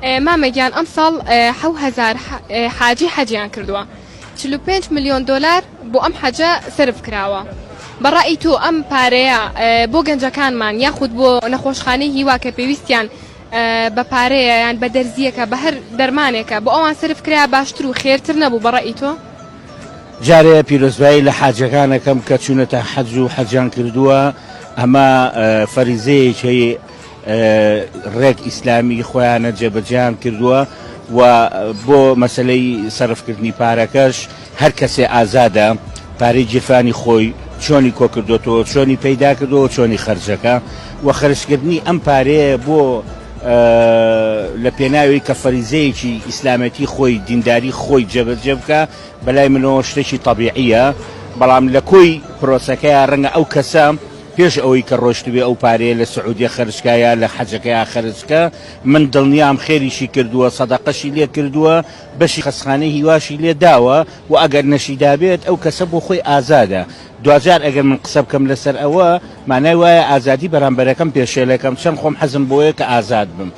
مامەگیان ئەم ساڵ 7000 حاجی حەجیان کردووە 45 ملیۆن دلار بۆ ئەم حەجە سرف کراوە. بەڕای تۆ ئەم پارەیە بۆ گەنجەکانمان یاخود بۆ نەخۆشخانەی هیوا کە پێویستیان بە پارەیە یان بە دەرزیەکە بە هەر دەرمانێکە بۆ ئەوان سرف کرا باشتر و خێرتر نەبوو بەڕای تۆ؟ جارێ پیرۆزبایی لە حاجەکانەکەم کە چوونەتە حەج و حەجیان کردووە ئەمە فەریزەیەکی ڕێک ئیسلامی خۆیانە جێبەجیان کردووە و بۆ مەسلەی سەرفکردنی پارەکەش هەر کەسێ ئازادە پارەی جیرفانی خۆی چۆنی کۆ کردوەوە چۆنی پەیدا کردەوە چۆنی خەرجەکە و خەرجکردنی ئەم پارەیە بۆ لە پێناوی کە فەریزەیەکی ئیسلامەتی خۆی دینداری خۆی جێبەجێ بکە بەلای منەوە شتێکی تەبیعیە بەڵام لە کۆی پرۆسەکەیە ڕەنگە ئەو کەسە پێش ئەوەی کە ڕۆشتبێ ئەو پارەیە لە سعودیە خەرجکایە لە حەجەکەیە خەرجکە من دڵنیام خێریشی کردووە سەدەقەشی لێ کردووە بەشی خەسخانەی هیواشی لێ داوە و ئەگەر نەشیدابێت ئەو کەسە بۆ خۆی ئازادە. دوجار ئەگەر من قسە بکەم لەسەر ئەوە مانای وایە ئازادی بەرامبەرەکەم پێشێلەکەم چەند خۆم حەزم بۆیە کە ئازاد بم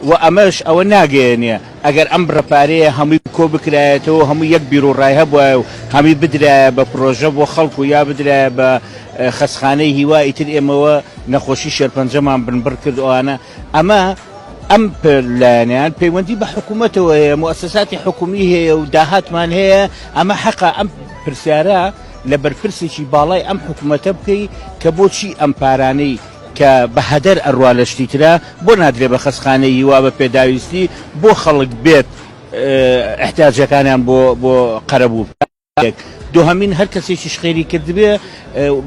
و ئەمەش ئەوە ناگەێنێ ئەگەر ئەم بڕەپارەیە هەمووی کۆ بکرایەتەوە هەموو یەک بیرۆڕای هەبووە و هەمی بدرایە بە پرۆژە بۆ خەڵکو و یا بدرایە بە خەسخانەی هیوای تر ئێمەوە نەخۆشی شێرپەنجەمان بنبڕ کردوانە ئەمە ئەم لایەنیان پەیوەندی بە حکوومەتەوە هەیە مؤسساتی حکومی هەیە و داهاتمان هەیە ئەمە حەقا ئەم پرسیارە لە بەرپرسێکی باڵای ئەم حکوومەتە بکەی کە بۆچی ئەم پارانەی کە بە هەدەر ئەڕوا لە شتی ترە بۆ نادرێ بە خەسخانەی هیوا بە پێداویستی بۆ خەڵک بێت احتیاجەکانیان بۆ قەرەبوو. دوهەمین هەر کەسێکی خێری کردبێ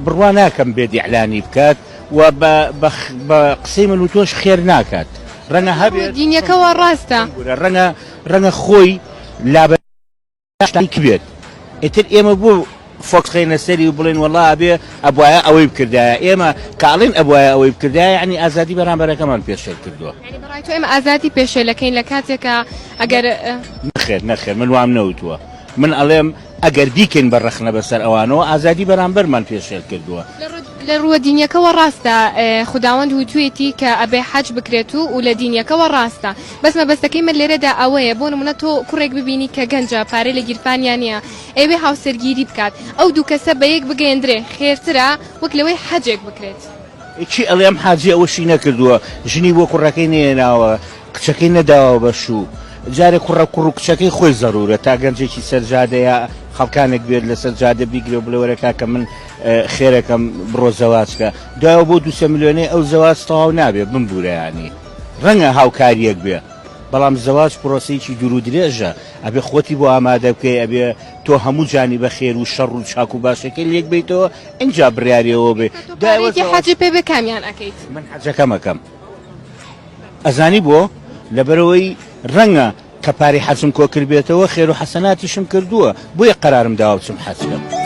بڕوا ناکەم بێت ئیعلانی بکات و بە قسەی من و تۆش خێر ناکات ڕەنگە هەبێت دینیەکەەوە ڕاستە ڕەنگە خۆی لابەر بێت ئیتر ئێمە بوو فۆکس خەینە سەری و بڵێن وەڵا ئەبێ ئەبوایە ئەوەی بکردایە ئێمە کاڵین ئەبوایە ئەوەی بکردایە یعنی ئازادی بەرامبەرەکەمان پێشێل کردووە. بەڕای تۆ ئێمە ئازادی پێشێلەکەین لە کاتێکە ئەگەر نەخێر من وام نەوتووە من ئەڵێم ئەگەر بیکەین بەڕەخنە بەسەر ئەوانەوە ئازادی بەرامبەرمان پێشێل کردووە. لە ڕووە دینیەکەەوە ڕاستە خوداوەند وتوێتی کە ئەبێ حەج بکرێت و لە دینیەکەەوە ڕاستە بەس مەبەستەکەی من لێرەدا ئەوەیە بۆ نمونە تۆ کوڕێک ببینی کە گەنجە پارەی لە گیرفانیان نیە ئەوێ هاوسەرگیری بکات ئەو دوو کەسە بە یەک بگەێنرێ خێرترە وەک لەوەی حەجێک بکرێت. چی ئەڵێم حاجی ئەوەشی نەکردووە ژنی بۆ کوڕەکەی نێناوە کچەکەی نەداوە بەشوو جارێک کوڕ و کچەکەی خۆی زەرورە تا گەنجێکی سەرجادەیە خەڵکانێک بێت لەسەر جادە بیگرێ بڵێوەرەکە کە من خێرەکەم بڕۆ زەواجکە دوایەوە بۆ 2 ملیۆنەی ئەو زەواج تەواو نابێت بمبورەیانی ڕەنگە هاوکاریەک بێ بەڵام زەواج پرۆسەیەکی دوور و درێژە ئەبێ خۆتی بۆ ئامادە بکەی ئەبێ تۆ هەموو جانی بە خێر و شەڕ و چاک و باشەکەی لێک بیتەوە ئینجا بڕیاریەوە بێ حەجی پێ بە کامیان ئەەکەیت من حەجەکەمەکەم ئەزانی بۆ لەبەرەوەی ڕەنگە کە پارەی حەجم کۆ کردبێتەوە خێر و حەسەناتیشم کردووە بۆیە قەرارم داوە بچم حەج بکەم.